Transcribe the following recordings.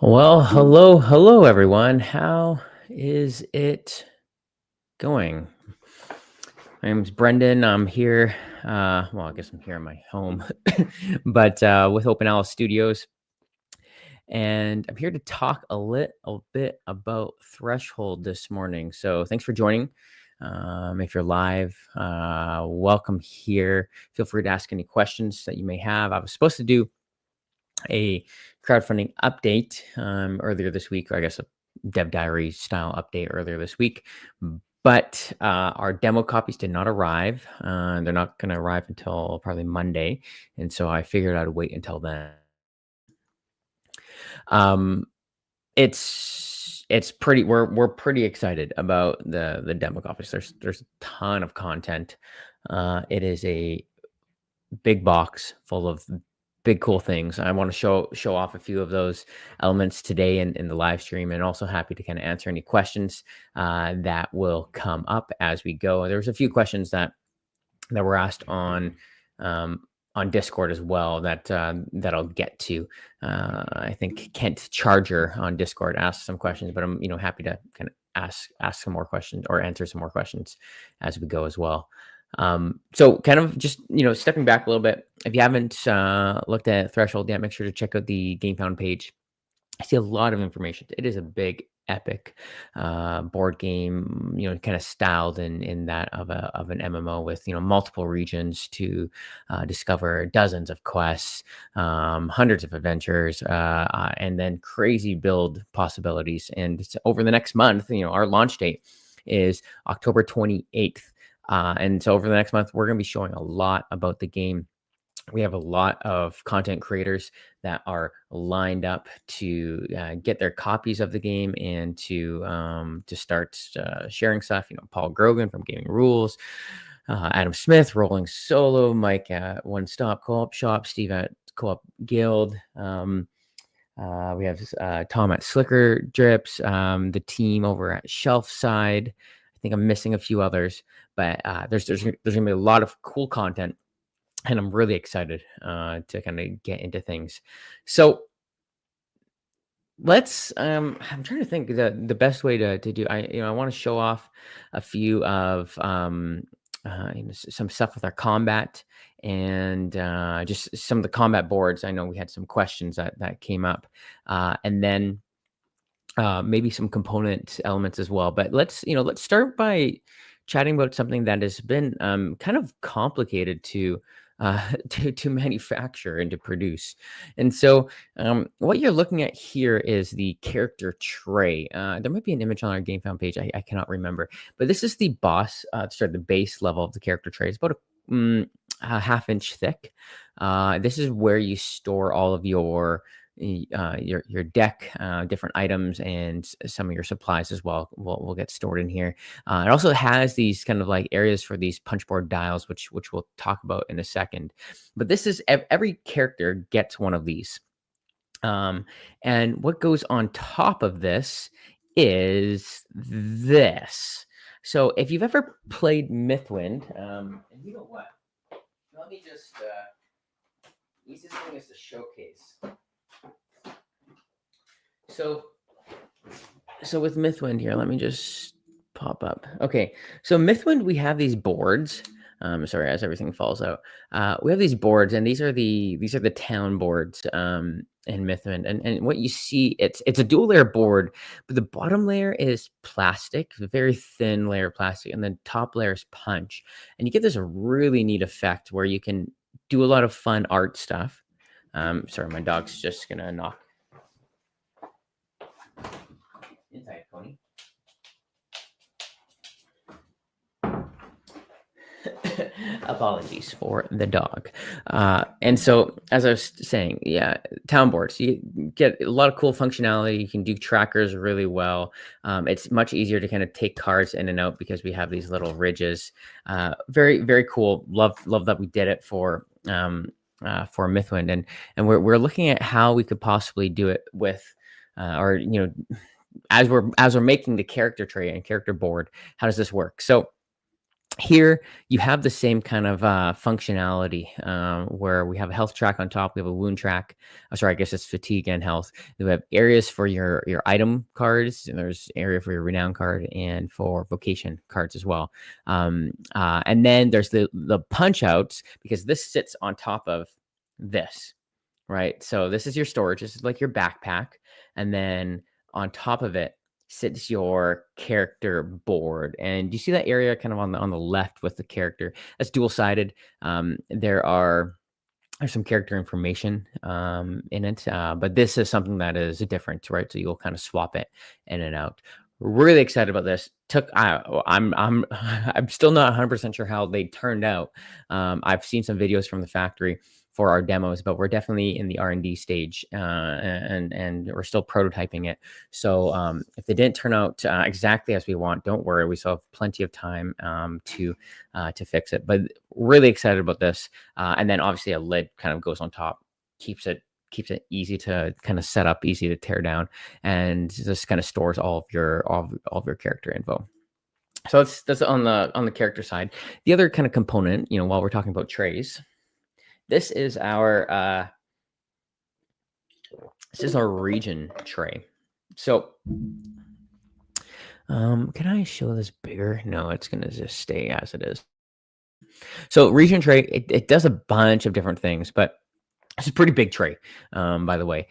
Well, hello, everyone. How is it going? My name's Brendan. I'm here. I guess I'm here in my home, but with Open Owl Studios, and I'm here to talk a little bit about Threshold this morning. So, thanks for joining. If you're live, welcome here. Feel free to ask any questions that you may have. I was supposed to do a crowdfunding update earlier this week, or I guess a Dev Diary style update earlier this week. But our demo copies did not arrive. They're not going to arrive until probably Monday. And so I figured I'd wait until then. Um, it's pretty we're pretty excited about the demo copies. There's a ton of content. It is a big box full of big cool things. I want to show off a few of those elements today in the live stream, and also happy to kind of answer any questions that will come up as we go. There's a few questions that were asked on Discord as well that I'll get to. I think Kent Charger on Discord asked some questions, but I'm happy to kind of ask some more questions or answer some more questions as we go as well. So kind of just, stepping back a little bit, if you haven't looked at Threshold yet, make sure to check out the GameFound page. I see a lot of information. It is a big, epic board game, kind of styled in that of an MMO with, multiple regions to discover dozens of quests, hundreds of adventures, and then crazy build possibilities. And it's over the next month, our launch date is October 28th. And so over the next month, we're going to be showing a lot about the game. We have a lot of content creators that are lined up to get their copies of the game and to start sharing stuff. Paul Grogan from Gaming Rules, Adam Smith, Rolling Solo, Mike at One Stop Co-op Shop, Steve at Co-op Guild. We have Tom at Slicker Drips, the team over at Shelf Side. I think I'm missing a few others, but there's gonna be a lot of cool content, and I'm really excited to kind of get into things. So let's. I'm trying to think the best way to do. I want to show off a few of some stuff with our combat and just some of the combat boards. I know we had some questions that came up, and then maybe some component elements as well. But let's start by chatting about something that has been kind of complicated to to manufacture and to produce. And so what you're looking at here is the character tray. There might be an image on our GameFound page. I cannot remember, but this is the the base level of the character tray. It's about a half-inch thick. This is where you store all of your deck, different items, and some of your supplies as well will get stored in here. It also has these kind of like areas for these punchboard dials, which we'll talk about in a second. But this is every character gets one of these. And what goes on top of this is this. So if you've ever played Mythwind, and you know what? Let me just use this thing as a showcase. So with Mythwind here, let me just pop up. Okay, so Mythwind, we have these boards. Sorry, as everything falls out, we have these boards, and these are the town boards in Mythwind. And what you see, it's a dual layer board, but the bottom layer is plastic, a very thin layer of plastic, and the top layer is punch. And you get this really neat effect where you can do a lot of fun art stuff. Sorry, my dog's just gonna knock. Inside, Pony. Apologies for the dog. And so, as I was saying, yeah, town boards, you get a lot of cool functionality. You can do trackers really well. It's much easier to kind of take cards in and out because we have these little ridges. Very, very cool. Love that we did it for Mythwind, and we're looking at how we could possibly do it with, as we're making the character tray and character board. How does this work? So Here, you have the same kind of functionality where we have a health track on top. We have a wound track. Oh, sorry, I guess it's fatigue and health. We have areas for your item cards, and there's area for your renown card and for vocation cards as well. And then there's the punch outs because this sits on top of this, right? So this is your storage. This is like your backpack, and then on top of it sits your character board. And you see that area kind of on the left with the character? That's dual sided. There's some character information in it, but this is something that is different, right? So you'll kind of swap it in and out. Really excited about this. I'm I'm still not 100% sure how they turned out. I've seen some videos from the factory for our demos, but we're definitely in the R&D stage, and we're still prototyping it. So if they didn't turn out exactly as we want, don't worry. We still have plenty of time to fix it. But really excited about this. And then obviously a lid kind of goes on top, keeps it easy to kind of set up, easy to tear down, and just kind of stores all of your character info. So that's on the character side. The other kind of component, while we're talking about trays, this is our region tray. So can I show this bigger? No, it's gonna just stay as it is. So region tray, it does a bunch of different things, but it's a pretty big tray, by the way.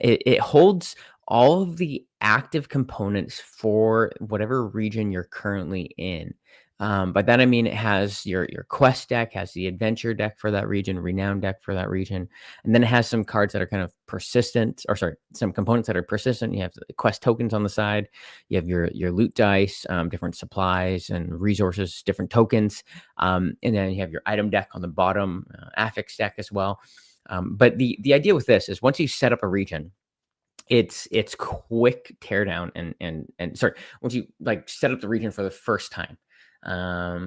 It holds all of the active components for whatever region you're currently in. By that I mean it has your quest deck, has the adventure deck for that region, renown deck for that region, and then it has some cards that are kind of persistent, or sorry, some components that are persistent. You have the quest tokens on the side, you have your loot dice, different supplies and resources, different tokens, and then you have your item deck on the bottom, affix deck as well. But the idea with this is once you set up a region, it's quick teardown and sorry, once you like set up the region for the first time,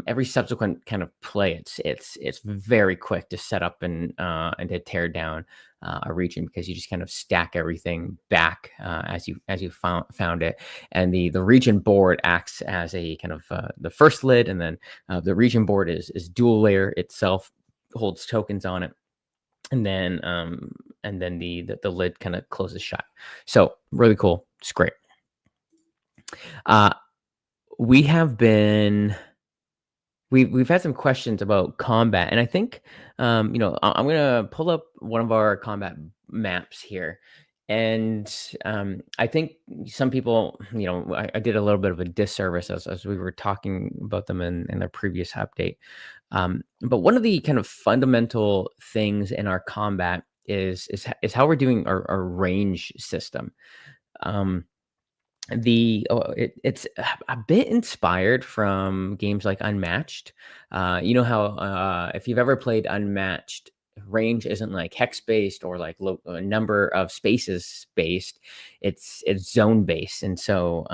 every subsequent kind of play, it's very quick to set up and to tear down a region because you just kind of stack everything back as you found it, and the region board acts as a kind of the first lid, and then the region board is dual layer itself, holds tokens on it, and then the lid kind of closes shut. So really cool. It's great. Uh, we have been we've had some questions about combat, and I think I'm gonna pull up one of our combat maps here, and I think some people, I did a little bit of a disservice as we were talking about them in their previous update. But one of the kind of fundamental things in our combat is how we're doing our range system. Um, it's a bit inspired from games like Unmatched. You know how if you've ever played Unmatched, range isn't like hex based or like a number of spaces based. It's zone based, and so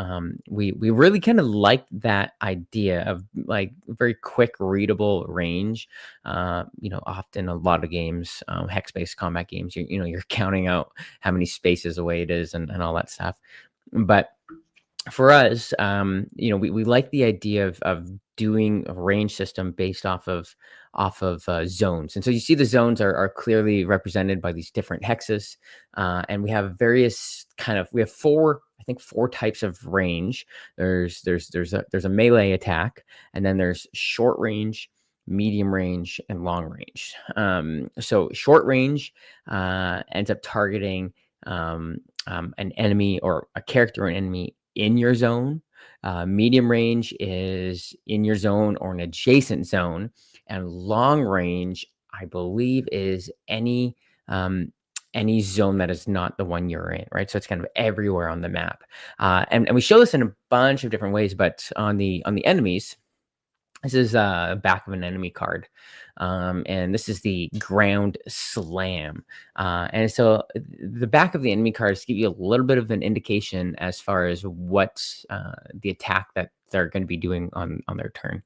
we really kind of like that idea of like very quick readable range. Often a lot of games, hex based combat games, you're counting out how many spaces away it is and all that stuff, but for us, we like the idea of doing a range system based off of zones, and so you see the zones are clearly represented by these different hexes, and we have four, I think, four types of range. There's a melee attack, and then there's short range, medium range, and long range. So short range ends up targeting an enemy or a character or an enemy in your zone. Medium range is in your zone or an adjacent zone, and long range, I believe, is any zone that is not the one you're in, right? So it's kind of everywhere on the map, and we show this in a bunch of different ways. But on the enemies, this is back of an enemy card, and this is the ground slam. And so the back of the enemy cards give you a little bit of an indication as far as what the attack that they're going to be doing on their turn.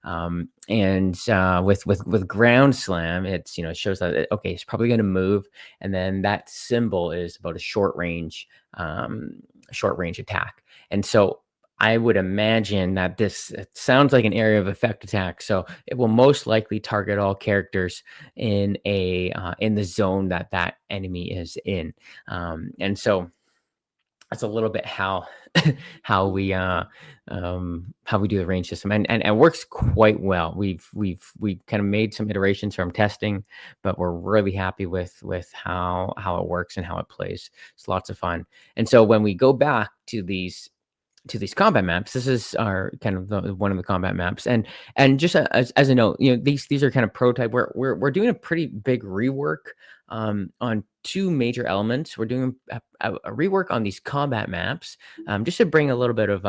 And with ground slam, it shows that okay, it's probably going to move, and then that symbol is about a short range attack. And so I would imagine that this it sounds like an area of effect attack, so it will most likely target all characters in the zone that that enemy is in, and so that's a little bit how how we uh how we do the range system, and it works quite well. We've kind of made some iterations from testing, but we're really happy with how it works and how it plays. It's lots of fun. And so when we go back to these combat maps, this is our kind of one of the combat maps, and just as a note, these are kind of prototype. We're doing a pretty big rework on two major elements. We're doing a rework on these combat maps, just to bring a little bit of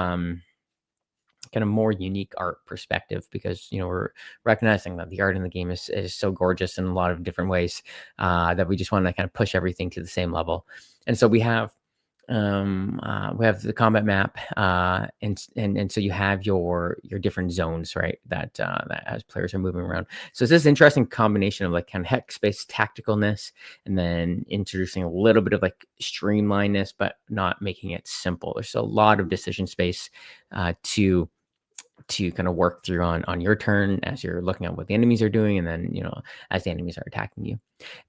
kind of more unique art perspective, because we're recognizing that the art in the game is so gorgeous in a lot of different ways, that we just want to kind of push everything to the same level. And so we have the combat map, and so you have your different zones, right, that as players are moving around. So it's this interesting combination of like kind of hex based tacticalness, and then introducing a little bit of like streamlinedness, but not making it simple. There's a lot of decision space to kind of work through on your turn as you're looking at what the enemies are doing, and then as the enemies are attacking you.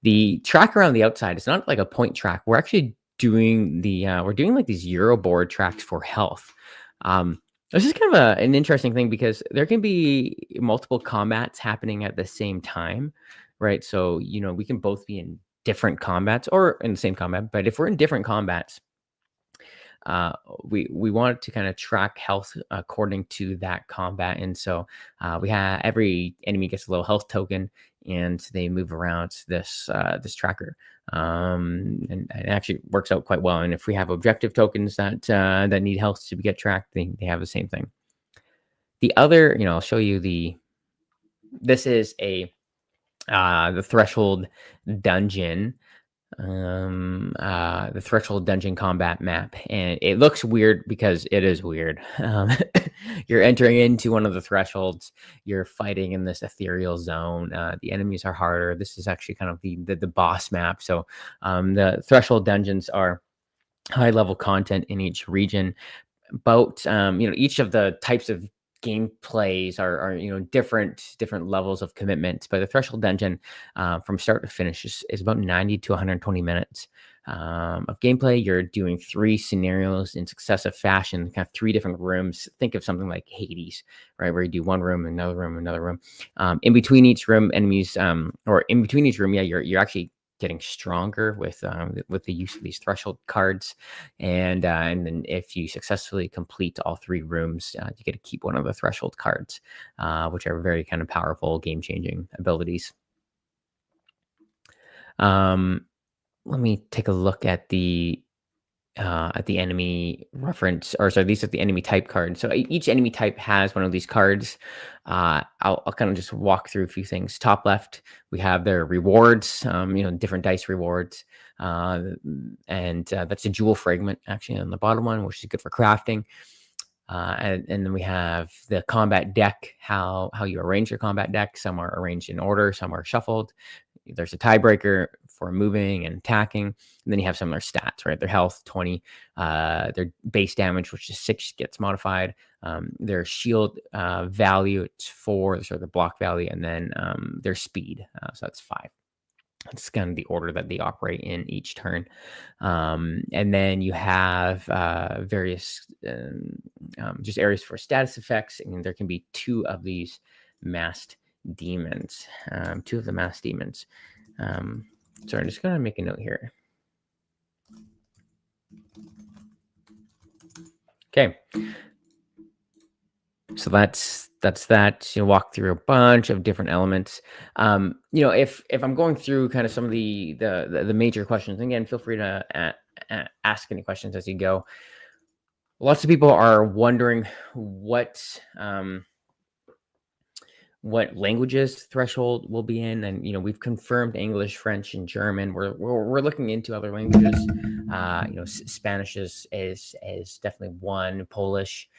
The track around the outside is not like a point track. We're actually doing we're doing like these Euro board tracks for health. This is kind of an interesting thing, because there can be multiple combats happening at the same time, right? So we can both be in different combats or in the same combat, but if we're in different combats, uh, we wanted to kind of track health according to that combat. And so we have every enemy gets a little health token, and they move around this tracker, and it actually works out quite well. And if we have objective tokens that need health to get tracked, they have the same thing. The other, I'll show you this is the threshold dungeon, the threshold dungeon combat map, and it looks weird because it is weird. You're entering into one of the thresholds, you're fighting in this ethereal zone, the enemies are harder. This is actually kind of the boss map. So the threshold dungeons are high level content in each region. About each of the types of gameplays are different levels of commitment, but the threshold dungeon, from start to finish, is about 90 to 120 minutes of gameplay. You're doing 3 scenarios in successive fashion, kind of 3 different rooms. Think of something like Hades, right, where you do one room, another room, another room. In between each room, enemies, or in between each room, yeah, you're actually getting stronger with the use of these threshold cards, and then if you successfully complete all 3 rooms, you get to keep one of the threshold cards, which are very kind of powerful, game changing abilities. Let me take a look at the enemy reference, or sorry, these are the enemy type cards. So each enemy type has one of these cards. I'll kind of just walk through a few things. Top left, we have their rewards, different dice rewards. And that's a jewel fragment actually on the bottom one, which is good for crafting. And then we have the combat deck, how you arrange your combat deck. Some are arranged in order, some are shuffled. There's a tiebreaker for moving and attacking. And then you have some of their stats, right? Their health, 20. Their base damage, which is 6, gets modified. Their shield value, it's 4, so the block value. And then their speed, so that's 5. It's kind of the order that they operate in each turn. And then you have various just areas for status effects. And there can be 2 of these masked demons. 2 of the masked demons. Sorry, I'm just going to make a note here. Okay. So that's that. Walk through a bunch of different elements. If I'm going through kind of some of the major questions, again, feel free to ask any questions as you go. Lots of people are wondering what languages Threshold will be in, and we've confirmed English, French, and German. We're looking into other languages. Spanish is definitely one. Polish.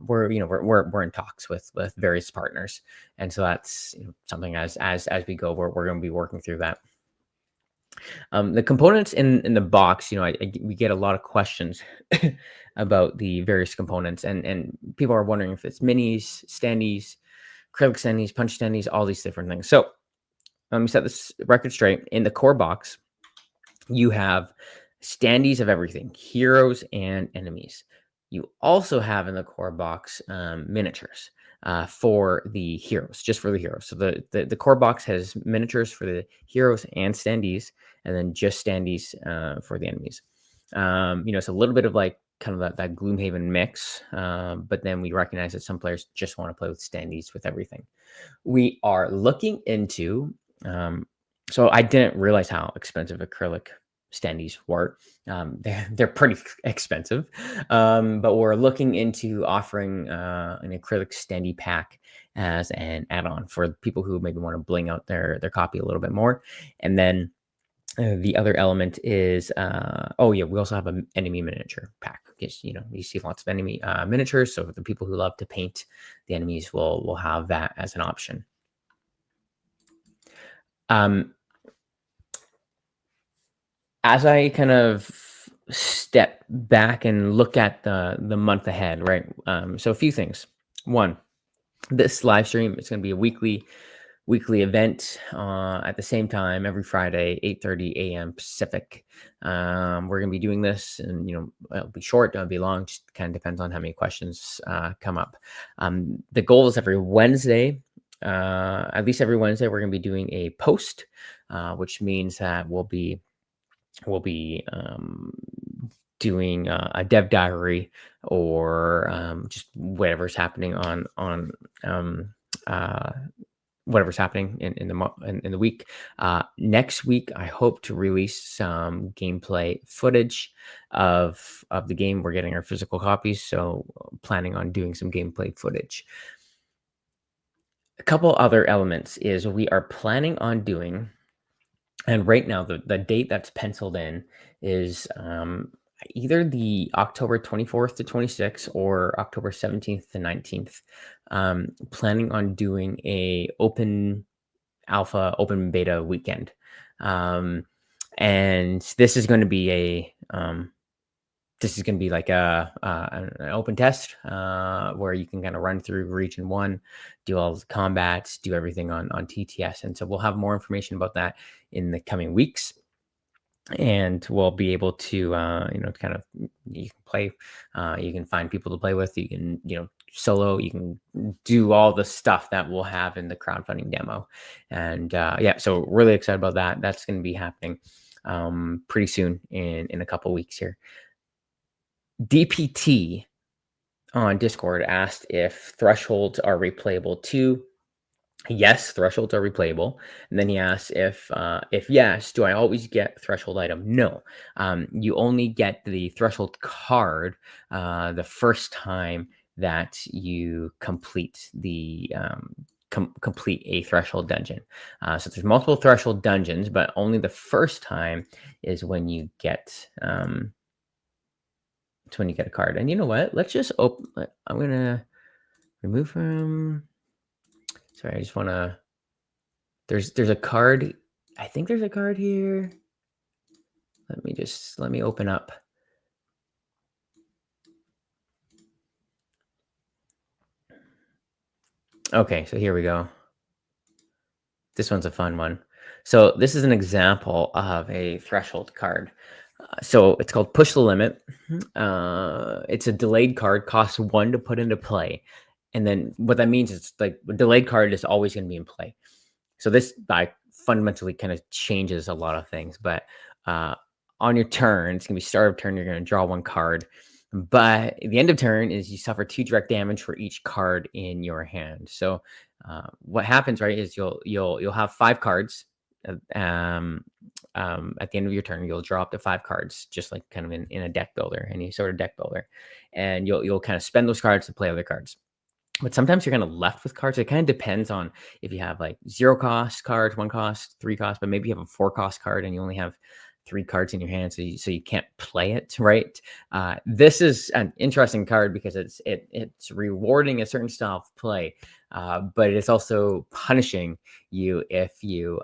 We're in talks with various partners, and so that's something as we go. We're going to be working through that. The components in the box, we get a lot of questions about the various components, and people are wondering if it's minis, standees, acrylic standees, punch standees, all these different things. So let me set this record straight. In the core box, you have standees of everything, heroes and enemies. You also have in the core box miniatures for the heroes, just for the heroes. So the core box has miniatures for the heroes and standees, and then just standees for the enemies. It's a little bit of like kind of that Gloomhaven mix, but then we recognize that some players just want to play with standees with everything. We are looking into, so I didn't realize how expensive acrylic standees were. They're pretty expensive, but we're looking into offering an acrylic standee pack as an add-on for people who maybe want to bling out their copy a little bit more. And then the other element is, oh yeah, we also have an enemy miniature pack because you see lots of enemy miniatures. So the people who love to paint the enemies will have that as an option. Um, as I kind of step back and look at the month ahead, right? So a few things. One, this live stream is going to be a weekly event at the same time every Friday, 8:30 a.m. Pacific. We're going to be doing this, and it'll be short, it'll be long, just kind of depends on how many questions come up. The goal is every Wednesday, at least every Wednesday, we're going to be doing a post, which means that we'll be doing a dev diary or just whatever's happening on whatever's happening in the week. Next week, I hope to release some gameplay footage of the game. We're getting our physical copies, so planning on doing some gameplay footage. A couple other elements is we are planning on doing, and right now the date that's penciled in is either the October 24th to 26th or October 17th to 19th. Planning on doing a open alpha, open beta weekend. And this is going to be like an open test where you can kind of run through region 1, do all the combats, do everything on TTS. And so we'll have more information about that in the coming weeks. And we'll be able to, kind of, you can play, you can find people to play with, you can, solo, you can do all the stuff that we'll have in the crowdfunding demo. And so really excited about that. That's going to be happening pretty soon in a couple weeks here. DPT on Discord asked if thresholds are replayable too. Yes, thresholds are replayable. And then he asks if yes, do I always get threshold item? No. You only get the threshold card the first time that you complete the complete a threshold dungeon. So there's multiple threshold dungeons, but only the first time is when you get it's when you get a card. And you know what? Let's just open. I'm gonna remove from. Sorry, I just want to. There's a card. I think there's a card here. Let me open up. Okay, so here we go. This one's a fun one. So this is an example of a threshold card. So it's called Push the Limit. It's a delayed card, costs 1 to put into play. And then what that means is like a delayed card is always going to be in play. So this fundamentally kind of changes a lot of things. But on your turn, it's going to be start of turn, you're going to draw 1 card. But at the end of turn is you suffer 2 direct damage for each card in your hand. So what happens, right, is you'll have 5 cards. At the end of your turn, you'll draw up to 5 cards, just like kind of in a deck builder, any sort of deck builder, and you'll kind of spend those cards to play other cards. But sometimes you're kind of left with cards. It kind of depends on if you have like 0 cost cards, 1 cost, 3 cost, but maybe you have a 4 cost card and you only have 3 cards in your hand, so you can't play it, right? This is an interesting card because it's rewarding a certain style of play, but it's also punishing you if you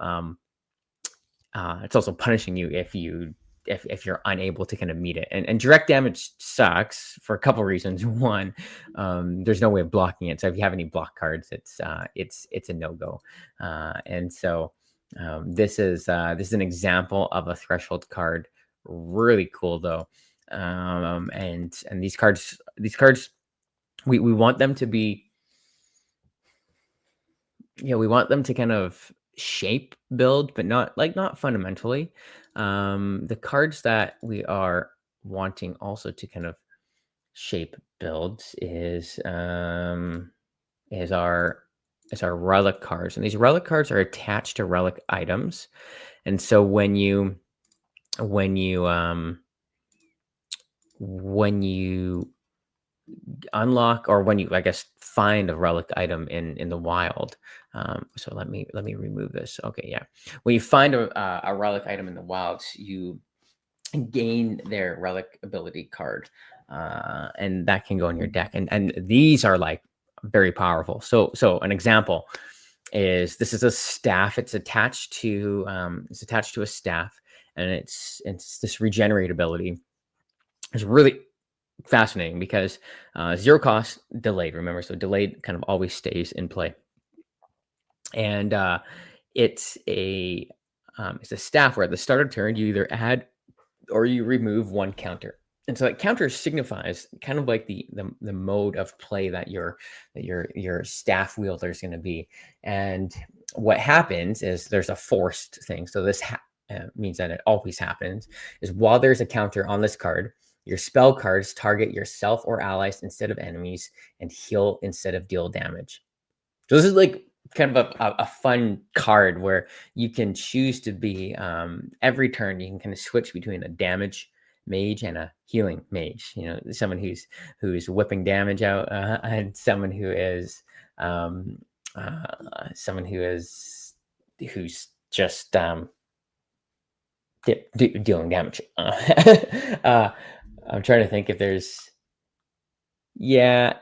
it's also punishing you if you're unable to kind of meet it. And direct damage sucks for a couple reasons. One, there's no way of blocking it. So if you have any block cards, it's a no go. And so this is an example of a threshold card. Really cool though. And these cards we want them to be, we want them to kind of shape build, but not fundamentally. The cards that we are wanting also to kind of shape builds is our relic cards, and these relic cards are attached to relic items. And so when you when you unlock, or when you, I guess, find a relic item in the wild. So let me remove this. Okay, yeah. When you find a relic item in the wild, you gain their relic ability card, and that can go in your deck. And these are like very powerful. So an example is, this is a staff. It's attached to a staff, and it's this regenerate ability. It's really fascinating because zero cost, delayed. Remember, so delayed kind of always stays in play, and it's a it's a staff where at the start of turn you either add or you remove one counter. And so that counter signifies kind of like the mode of play that your staff wielder is going to be. And what happens is there's a forced thing. So this means that it always happens is, while there's a counter on this card, your spell cards target yourself or allies instead of enemies, and heal instead of deal damage. So this is like kind of a fun card where you can choose to be, every turn you can kind of switch between a damage mage and a healing mage. Someone who's whipping damage out, and someone who's just dealing damage. I'm trying to think if there's, yeah,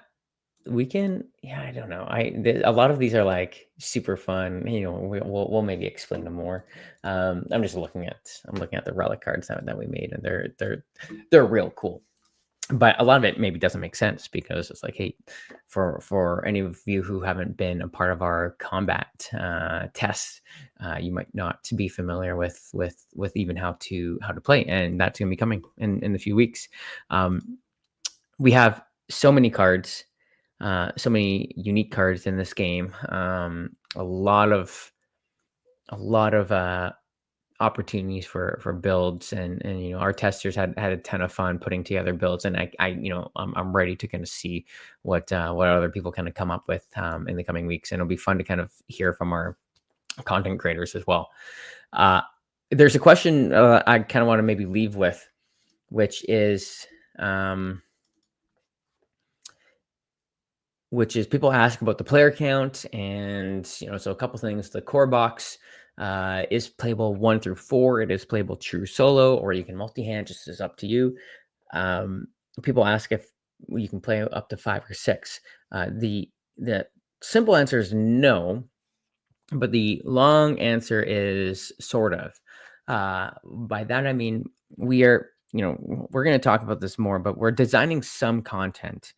I don't know. A lot of these are like super fun. We'll maybe explain them more. I'm looking at the relic cards that we made, and they're real cool. But a lot of it maybe doesn't make sense, because it's like, hey, for any of you who haven't been a part of our combat tests, you might not be familiar with even how to play, and that's going to be coming in a few weeks. We have so many cards, so many unique cards in this game. A lot of opportunities for builds, and our testers had a ton of fun putting together builds, and I'm ready to kind of see what other people kind of come up with in the coming weeks, and it'll be fun to kind of hear from our content creators as well. There's a question I kind of want to maybe leave with, which is people ask about the player count. And so a couple things. The core box is playable 1 through 4. It is playable true solo, or you can multi-hand, just is up to you. People ask if you can play up to 5 or 6. The simple answer is no, but the long answer is sort of. By that I mean, we're going to talk about this more, but we're designing some content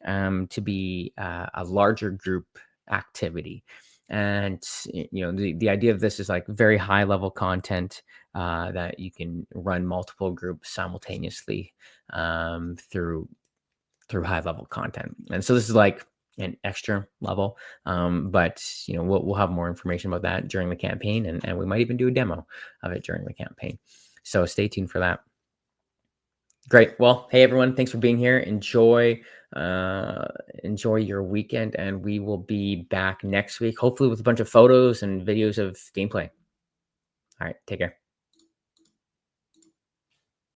to be a larger group activity. And the idea of this is like very high level content that you can run multiple groups simultaneously through high level content. And so this is like an extra level, but we'll have more information about that during the campaign, and we might even do a demo of it during the campaign. So stay tuned for that. Great. Well, hey everyone, thanks for being here. Enjoy your weekend, and we will be back next week, hopefully with a bunch of photos and videos of gameplay. All right, take care.